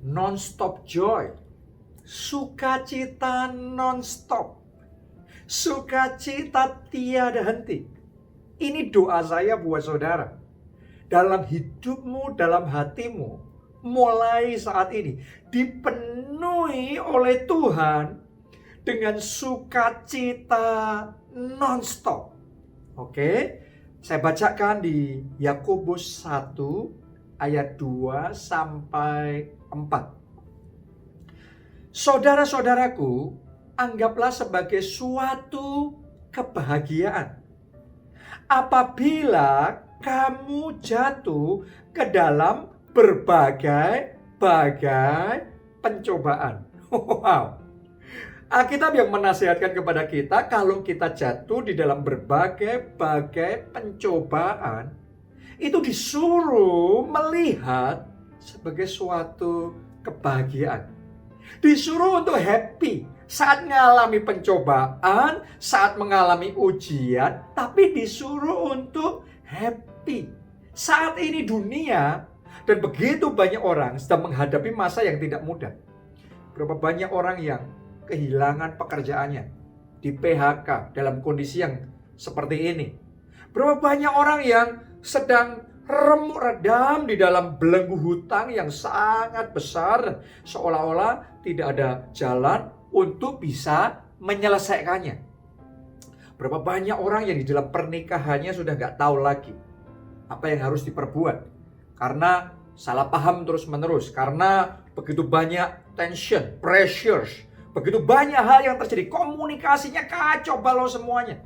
non-stop joy, sukacita non-stop, sukacita tiada henti. Ini doa saya buat saudara. Dalam hidupmu, dalam hatimu, mulai saat ini dipenuhi oleh Tuhan dengan sukacita non-stop. Oke, saya bacakan di Yakobus 1 ayat 2 sampai 4. Saudara-saudaraku, anggaplah sebagai suatu kebahagiaan apabila kamu jatuh ke dalam berbagai pencobaan. Wow. Alkitab yang menasihatkan kepada kita kalau kita jatuh di dalam berbagai pencobaan, itu disuruh melihat sebagai suatu kebahagiaan. Disuruh untuk happy saat mengalami pencobaan, saat mengalami ujian, tapi disuruh untuk happy. Saat ini dunia dan begitu banyak orang sedang menghadapi masa yang tidak mudah. Berapa banyak orang yang kehilangan pekerjaannya, di PHK dalam kondisi yang seperti ini. Berapa banyak orang yang sedang remuk redam di dalam belenggu hutang yang sangat besar, seolah-olah tidak ada jalan untuk bisa menyelesaikannya. Berapa banyak orang yang di dalam pernikahannya sudah gak tahu lagi apa yang harus diperbuat, karena salah paham terus-menerus, karena begitu banyak tension, pressures, begitu banyak hal yang terjadi, komunikasinya kacau balau semuanya.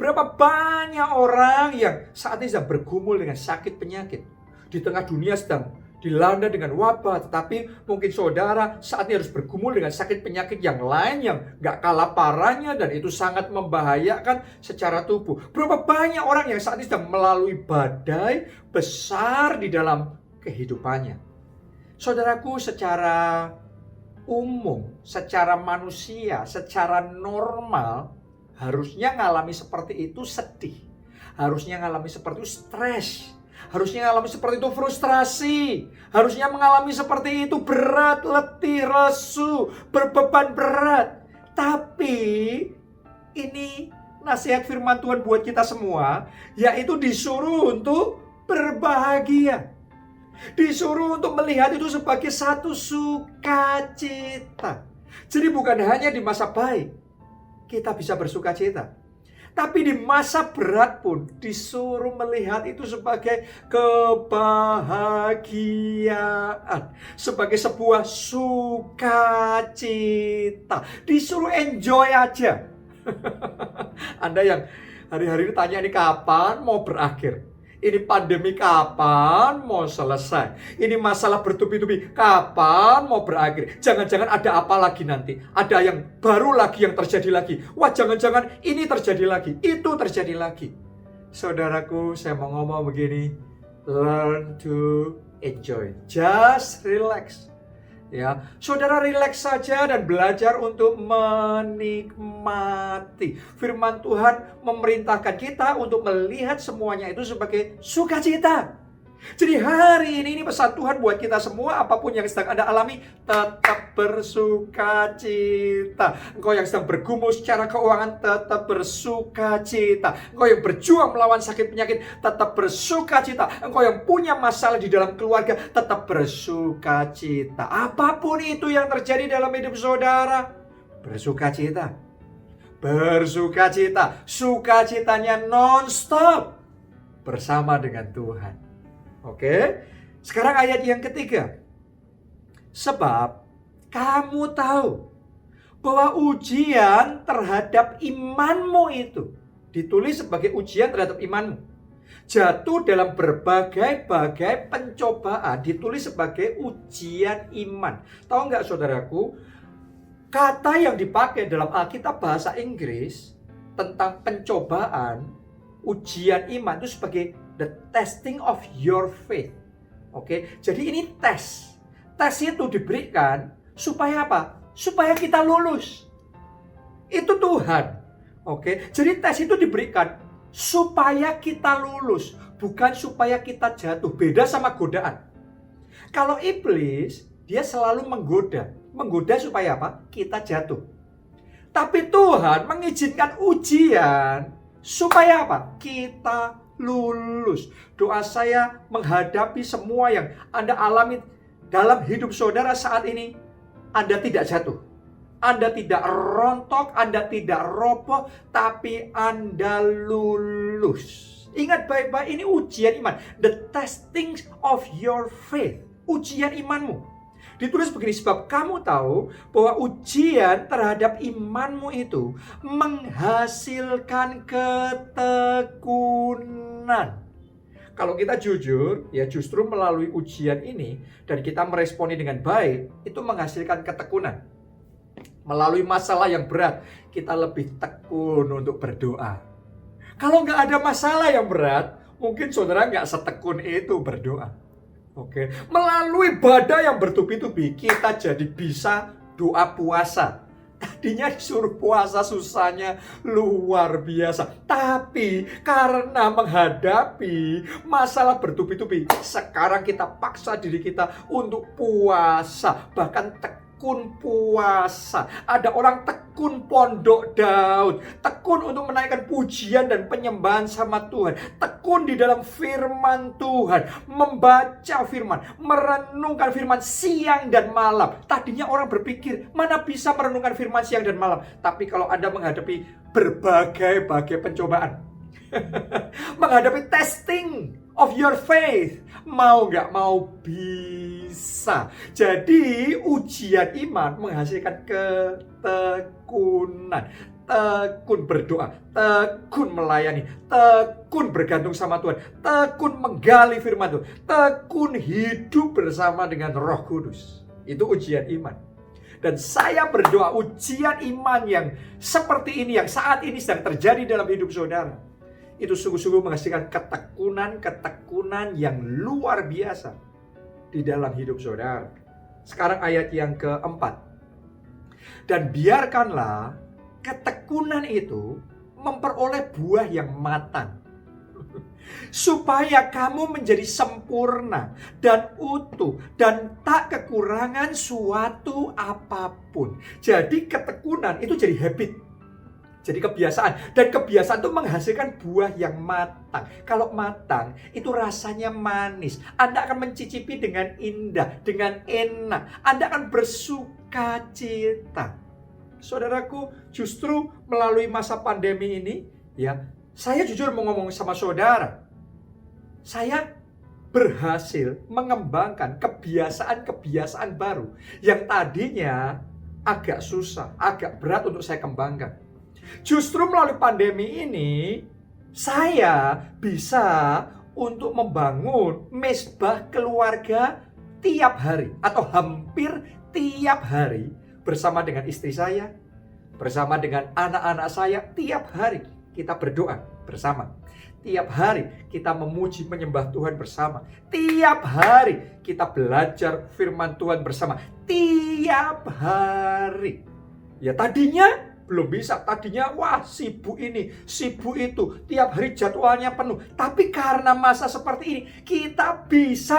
Berapa banyak orang yang saat ini sedang bergumul dengan sakit penyakit. Di tengah dunia sedang dilanda dengan wabah, tetapi mungkin saudara saat ini harus bergumul dengan sakit penyakit yang lain yang gak kalah parahnya, dan itu sangat membahayakan secara tubuh. Berapa banyak orang yang saat ini sedang melalui badai besar di dalam kehidupannya. Saudaraku, secara umum, secara manusia, secara normal, harusnya ngalami seperti itu sedih, harusnya ngalami seperti itu stres, harusnya ngalami seperti itu frustrasi, harusnya mengalami seperti itu berat, letih, lesu, berbeban berat. Tapi ini nasihat firman Tuhan buat kita semua, yaitu disuruh untuk berbahagia. Disuruh untuk melihat itu sebagai satu sukacita. Jadi bukan hanya di masa baik kita bisa bersukacita, tapi di masa berat pun disuruh melihat itu sebagai kebahagiaan, sebagai sebuah sukacita. Disuruh enjoy aja. Anda yang hari-hari ini tanya, ini kapan mau berakhir? Ini pandemi kapan mau selesai? Ini masalah bertubi-tubi kapan mau berakhir? Jangan-jangan ada apa lagi nanti? Ada yang baru lagi yang terjadi lagi. Wah, jangan-jangan ini terjadi lagi, itu terjadi lagi. Saudaraku, saya mau ngomong begini, learn to enjoy. Just relax. Ya, saudara relax saja dan belajar untuk menikmati. Firman Tuhan memerintahkan kita untuk melihat semuanya itu sebagai sukacita. Jadi hari ini pesan Tuhan buat kita semua, apapun yang sedang Anda alami, tetap bersukacita. Engkau yang sedang bergumul secara keuangan, tetap bersukacita. Engkau yang berjuang melawan sakit penyakit, tetap bersukacita. Engkau yang punya masalah di dalam keluarga, tetap bersukacita. Apapun itu yang terjadi dalam hidup saudara, bersukacita. Bersukacita. Sukacitanya non-stop bersama dengan Tuhan. Oke, sekarang ayat yang ketiga. Sebab kamu tahu bahwa ujian terhadap imanmu itu ditulis sebagai ujian terhadap imanmu. Jatuh dalam berbagai pencobaan ditulis sebagai ujian iman. Tahu nggak saudaraku, kata yang dipakai dalam Alkitab bahasa Inggris tentang pencobaan, ujian iman itu sebagai the testing of your faith. Oke, jadi ini tes. Tes itu diberikan supaya apa? Supaya kita lulus. Itu Tuhan. Oke, jadi tes itu diberikan supaya kita lulus, bukan supaya kita jatuh. Beda sama godaan. Kalau iblis, Dia selalu menggoda. Menggoda supaya apa? Kita jatuh. Tapi Tuhan mengizinkan ujian supaya apa? Kita lulus. Doa saya menghadapi semua yang Anda alami dalam hidup saudara saat ini. Anda tidak jatuh. Anda tidak rontok, Anda tidak roboh, tapi Anda lulus. Ingat baik-baik, ini ujian iman. The testing of your faith. Ujian imanmu. Ditulis begini, sebab kamu tahu bahwa ujian terhadap imanmu itu menghasilkan ketekunan. Kalau kita jujur, ya justru melalui ujian ini dan kita meresponi dengan baik, itu menghasilkan ketekunan. Melalui masalah yang berat, kita lebih tekun untuk berdoa. Kalau nggak ada masalah yang berat, mungkin saudara nggak setekun itu berdoa. Oke, melalui badai yang bertubi-tubi, kita jadi bisa doa puasa. Tadinya disuruh puasa susahnya luar biasa. Tapi karena menghadapi masalah bertubi-tubi, sekarang kita paksa diri kita untuk puasa. Bahkan tekun puasa. Ada orang tekun pondok Daud. Tekun untuk menaikkan pujian dan penyembahan sama Tuhan. Tekun di dalam firman Tuhan. Membaca firman. Merenungkan firman siang dan malam. Tadinya orang berpikir, mana bisa merenungkan firman siang dan malam. Tapi kalau Anda menghadapi berbagai pencobaan. Menghadapi testing of your faith. Mau nggak mau bisa. Jadi ujian iman menghasilkan ketekunan. Tekun berdoa, tekun melayani, tekun bergantung sama Tuhan, tekun menggali firman Tuhan, tekun hidup bersama dengan Roh Kudus. Itu ujian iman. Dan saya berdoa ujian iman yang seperti ini, yang saat ini sedang terjadi dalam hidup saudara, itu sungguh-sungguh menghasilkan ketekunan yang luar biasa di dalam hidup saudara. Sekarang ayat yang keempat. Dan biarkanlah ketekunan itu memperoleh buah yang matang, supaya kamu menjadi sempurna dan utuh dan tak kekurangan suatu apapun. Jadi ketekunan itu jadi habit. Jadi kebiasaan. Dan kebiasaan itu menghasilkan buah yang matang. Kalau matang, itu rasanya manis. Anda akan mencicipi dengan indah, dengan enak. Anda akan bersuka cita. Saudaraku, justru melalui masa pandemi ini, ya, saya jujur mau ngomong sama saudara. Saya berhasil mengembangkan kebiasaan-kebiasaan baru yang tadinya agak susah, agak berat untuk saya kembangkan. Justru melalui pandemi ini, saya bisa untuk membangun mesbah keluarga tiap hari atau hampir tiap hari bersama dengan istri saya, bersama dengan anak-anak saya. Tiap hari kita berdoa bersama. Tiap hari kita memuji menyembah Tuhan bersama. Tiap hari kita belajar firman Tuhan bersama. Tiap hari. Ya tadinya belum bisa, tadinya wah sibuk ini, sibuk itu, tiap hari jadwalnya penuh. Tapi karena masa seperti ini, kita bisa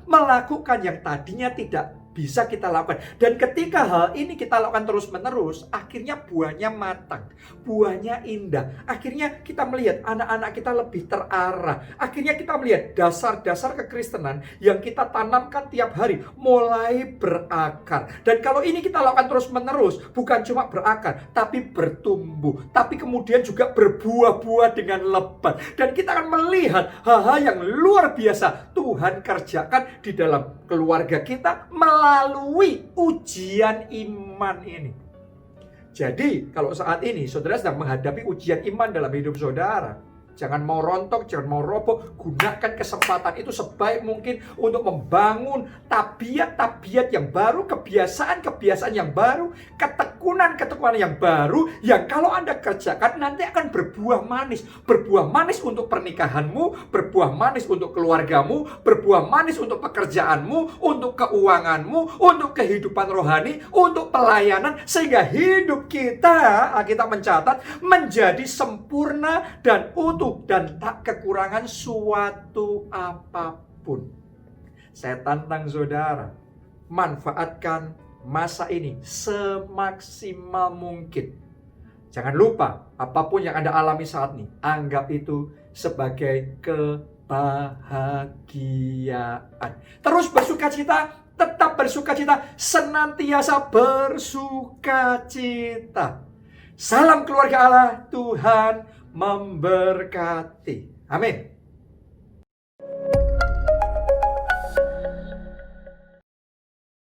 melakukan yang tadinya tidak bisa kita lakukan. Dan ketika hal ini kita lakukan terus-menerus, akhirnya buahnya matang, buahnya indah. Akhirnya kita melihat anak-anak kita lebih terarah. Akhirnya kita melihat dasar-dasar kekristenan yang kita tanamkan tiap hari mulai berakar. Dan kalau ini kita lakukan terus-menerus, bukan cuma berakar, tapi bertumbuh. Tapi kemudian juga berbuah-buah dengan lebat. Dan kita akan melihat hal-hal yang luar biasa Tuhan kerjakan di dalam keluarga kita melalui ujian iman ini. Jadi, kalau saat ini saudara sedang menghadapi ujian iman dalam hidup saudara, jangan mau rontok, jangan mau roboh. Gunakan kesempatan itu sebaik mungkin untuk membangun tabiat-tabiat yang baru, kebiasaan-kebiasaan yang baru, ketekunan-ketekunan yang baru, yang kalau Anda kerjakan nanti akan berbuah manis. Berbuah manis untuk pernikahanmu, berbuah manis untuk keluargamu, berbuah manis untuk pekerjaanmu, untuk keuanganmu, untuk kehidupan rohani, untuk pelayanan, sehingga hidup kita mencatat menjadi sempurna dan utuh dan tak kekurangan suatu apapun. Saya tantang saudara manfaatkan masa ini semaksimal mungkin. Jangan lupa, apapun yang Anda alami saat ini, anggap itu sebagai kebahagiaan. Terus bersukacita, tetap bersukacita, senantiasa bersukacita. Salam keluarga Allah, Tuhan memberkati. Amin.